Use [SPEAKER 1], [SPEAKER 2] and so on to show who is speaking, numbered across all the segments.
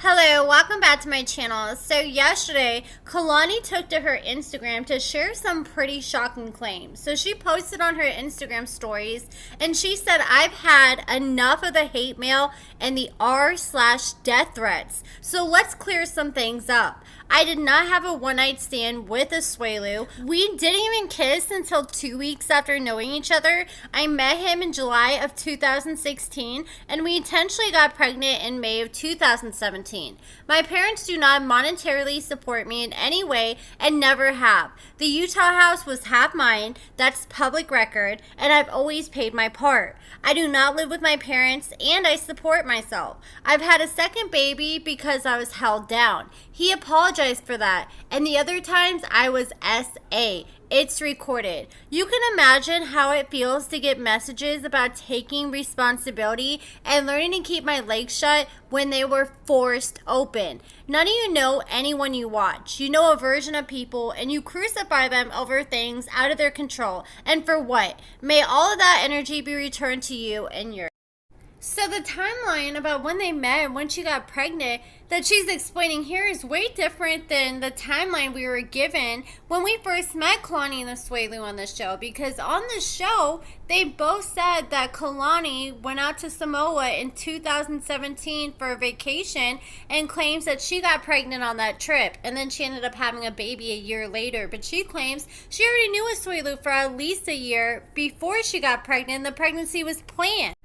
[SPEAKER 1] Hello, welcome back to my channel. So yesterday, Kalani took to her Instagram to share some pretty shocking claims. So she posted on her Instagram stories and she said, I've had enough of the hate mail and the r/death threats. So let's clear some things up. I did not have a one-night stand with Asuelu. We didn't even kiss until 2 weeks after knowing each other. I met him in July of 2016 and we intentionally got pregnant in May of 2017. My parents do not monetarily support me in any way and never have. The Utah house was half mine, that's public record, and I've always paid my part. I do not live with my parents and I support myself. I've had a second baby because I was held down. He apologized for that, and the other times I was SA. It's recorded. You can imagine how it feels to get messages about taking responsibility and learning to keep my legs shut when they were forced open. None of you know anyone you watch. You know a version of people and you crucify them over things out of their control. And for what? May all of that energy be returned to you and yours. So the timeline about when they met and when she got pregnant that she's explaining here is way different than the timeline we were given when we first met Kalani and Asuelu on the show. Because on the show, they both said that Kalani went out to Samoa in 2017 for a vacation and claims that she got pregnant on that trip. And then she ended up having a baby a year later. But she claims she already knew Asuelu for at least a year before she got pregnant. The pregnancy was planned.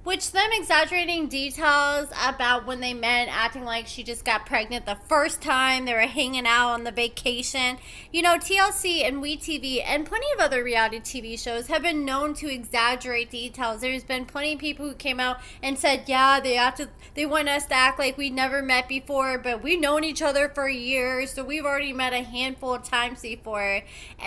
[SPEAKER 1] Which them exaggerating details about when they met, acting like she just got pregnant the first time they were hanging out on the vacation. You know, TLC and WeTV and plenty of other reality TV shows have been known to exaggerate details. There's been plenty of people who came out and said, yeah, they want us to act like we never met before, but we've known each other for years, so we've already met a handful of times before.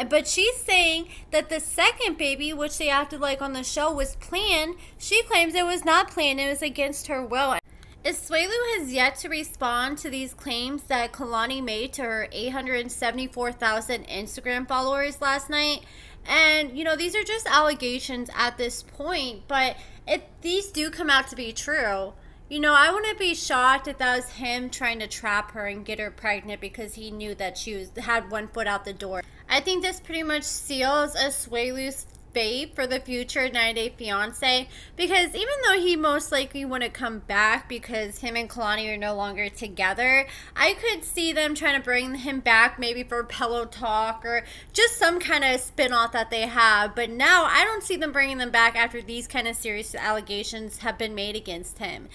[SPEAKER 1] But she's saying that the second baby, which they acted like on the show was planned, she claims it was not planned, it was against her will. Asuelu has yet to respond to these claims that Kalani made to her 874,000 Instagram followers last night. And, you know, these are just allegations at this point, but if these do come out to be true, you know, I wouldn't be shocked if that was him trying to trap her and get her pregnant because he knew that she had one foot out the door. I think this pretty much seals Asuelu's fate for the future 90-Day Fiancé, because even though he most likely wouldn't come back because him and Kalani are no longer together, I could see them trying to bring him back maybe for pillow talk or just some kind of spin-off that they have. But now I don't see them bringing them back after these kind of serious allegations have been made against him.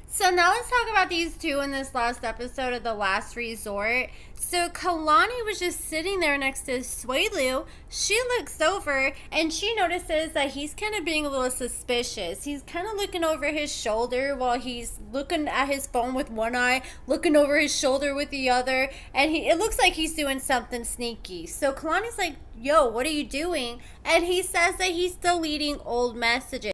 [SPEAKER 1] So now let's talk about these two in this last episode of The Last Resort. So Kalani was just sitting there next to Asuelu. She looks over and she notices that he's kind of being a little suspicious. He's kind of looking over his shoulder while he's looking at his phone with one eye, looking over his shoulder with the other, and it looks like he's doing something sneaky. So Kalani's like, yo, what are you doing? And he says that he's deleting old messages.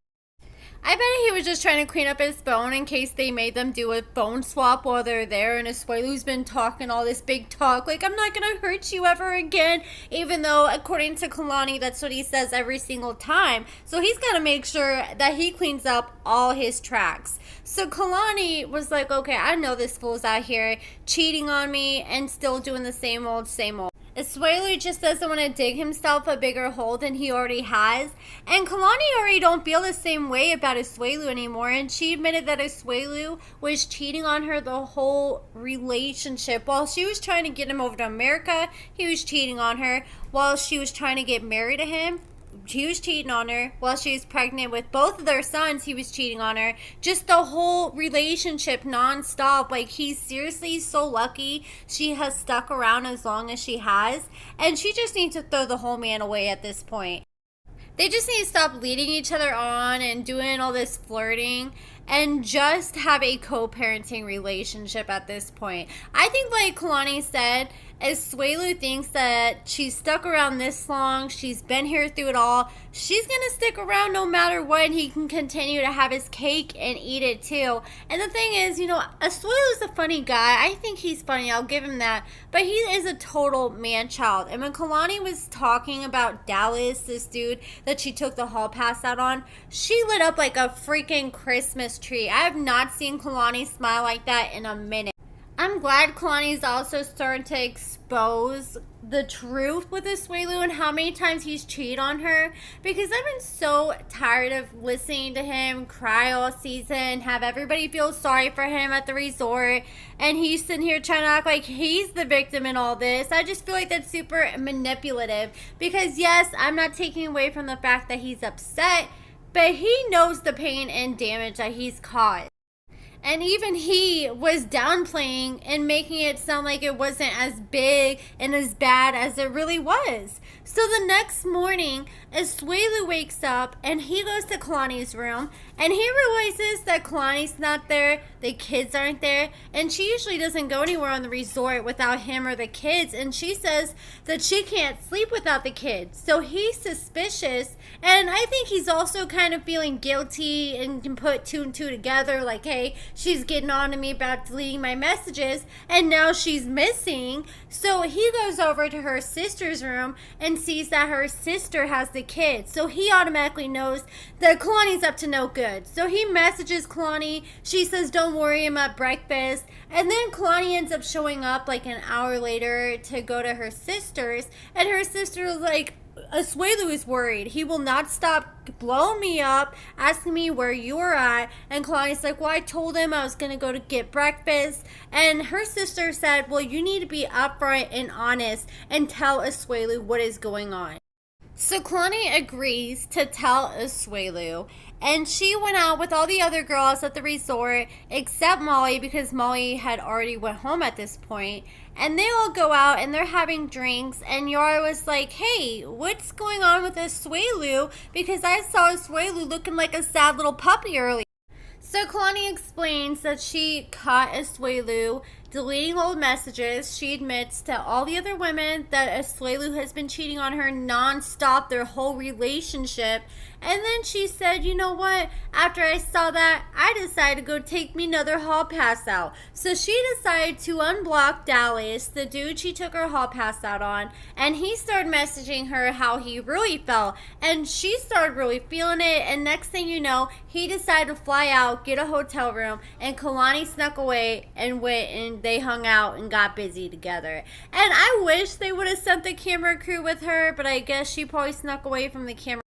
[SPEAKER 1] I bet he was just trying to clean up his phone in case they made them do a phone swap while they're there, and Asuelu's been talking all this big talk like, I'm not gonna hurt you ever again, even though according to Kalani that's what he says every single time. So he's got to make sure that he cleans up all his tracks. So Kalani was like, okay, I know this fool's out here cheating on me and still doing the same old. Asuelu just doesn't want to dig himself a bigger hole than he already has. And Kalani already don't feel the same way about Asuelu anymore. And she admitted that Asuelu was cheating on her the whole relationship. While she was trying to get him over to America, he was cheating on her. While she was trying to get married to him, he was cheating on her. While she was pregnant with both of their sons, he was cheating on her. Just the whole relationship nonstop. Like, he's seriously so lucky she has stuck around as long as she has. And she just needs to throw the whole man away at this point. They just need to stop leading each other on and doing all this flirting and just have a co-parenting relationship at this point. I think, like Kalani said, Asuelu thinks that she's stuck around this long, she's been here through it all, she's gonna stick around no matter what, and he can continue to have his cake and eat it too. And the thing is, you know, Asuelu's a funny guy. I think he's funny, I'll give him that, but he is a total man-child. And when Kalani was talking about Dallas, this dude that she took the hall pass out on, she lit up like a freaking Christmas Christmas tree. I have not seen Kalani smile like that in a minute. I'm glad Kalani's also starting to expose the truth with Asuelu and how many times he's cheated on her, because I've been so tired of listening to him cry all season, have everybody feel sorry for him at the resort, and he's sitting here trying to act like he's the victim in all this. I just feel like that's super manipulative, because yes, I'm not taking away from the fact that he's upset, but he knows the pain and damage that he's caused. And even he was downplaying and making it sound like it wasn't as big and as bad as it really was. So the next morning, Asuelu wakes up and he goes to Kalani's room and he realizes that Kalani's not there, the kids aren't there, and she usually doesn't go anywhere on the resort without him or the kids, and she says that she can't sleep without the kids. So he's suspicious, and I think he's also kind of feeling guilty and can put two and two together, like, hey, she's getting on to me about deleting my messages, and now she's missing. So he goes over to her sister's room and sees that her sister has the kids. So he automatically knows that Kalani's up to no good. So he messages Kalani. She says, don't worry, I'm at breakfast. And then Kalani ends up showing up like an hour later to go to her sister's. And her sister was like, Asuelu is worried. He will not stop blowing me up, asking me where you're at. And Kalani's like, well, I told him I was going to go to get breakfast. And her sister said, well, you need to be upfront and honest and tell Asuelu what is going on. So Kalani agrees to tell Asuelu, and she went out with all the other girls at the resort except Molly, because Molly had already went home at this point. And they all go out and they're having drinks, and Yara was like, hey, what's going on with Asuelu? Because I saw Asuelu looking like a sad little puppy earlier. So Kalani explains that she caught Asuelu deleting old messages. She admits to all the other women that Asuelu has been cheating on her nonstop their whole relationship. And then she said, you know what? After I saw that, I decided to go take me another hall pass out. So she decided to unblock Dallas, the dude she took her hall pass out on, and he started messaging her how he really felt. And she started really feeling it, and next thing you know, he decided to fly out, get a hotel room, and Kalani snuck away and went and they hung out and got busy together. And I wish they would have sent the camera crew with her, but I guess she probably snuck away from the camera.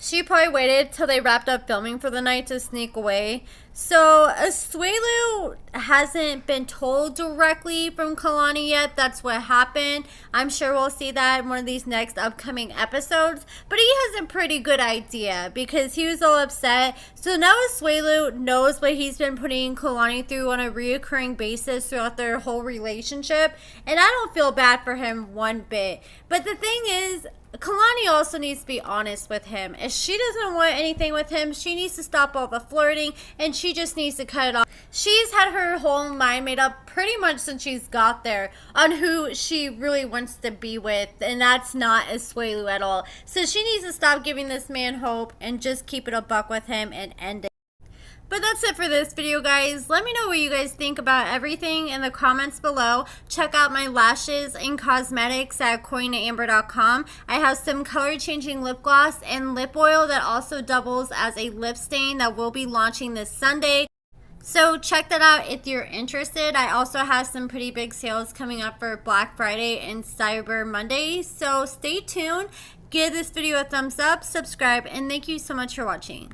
[SPEAKER 1] She probably waited till they wrapped up filming for the night to sneak away. So Asuelu hasn't been told directly from Kalani yet that's what happened. I'm sure we'll see that in one of these next upcoming episodes. But he has a pretty good idea because he was all upset. So now Asuelu knows what he's been putting Kalani through on a reoccurring basis throughout their whole relationship. And I don't feel bad for him one bit. But the thing is, Kalani also needs to be honest with him. If she doesn't want anything with him, she needs to stop all the flirting and she just needs to cut it off. She's had her whole mind made up pretty much since she's got there on who she really wants to be with, and that's not Asuelu at all. So she needs to stop giving this man hope and just keep it a buck with him and end it. But that's it for this video, guys. Let me know what you guys think about everything in the comments below. Check out my lashes and cosmetics at AccordingtoAmber.com. I have some color changing lip gloss and lip oil that also doubles as a lip stain that will be launching this Sunday. So check that out if you're interested. I also have some pretty big sales coming up for Black Friday and Cyber Monday. So stay tuned. Give this video a thumbs up, subscribe, and thank you so much for watching.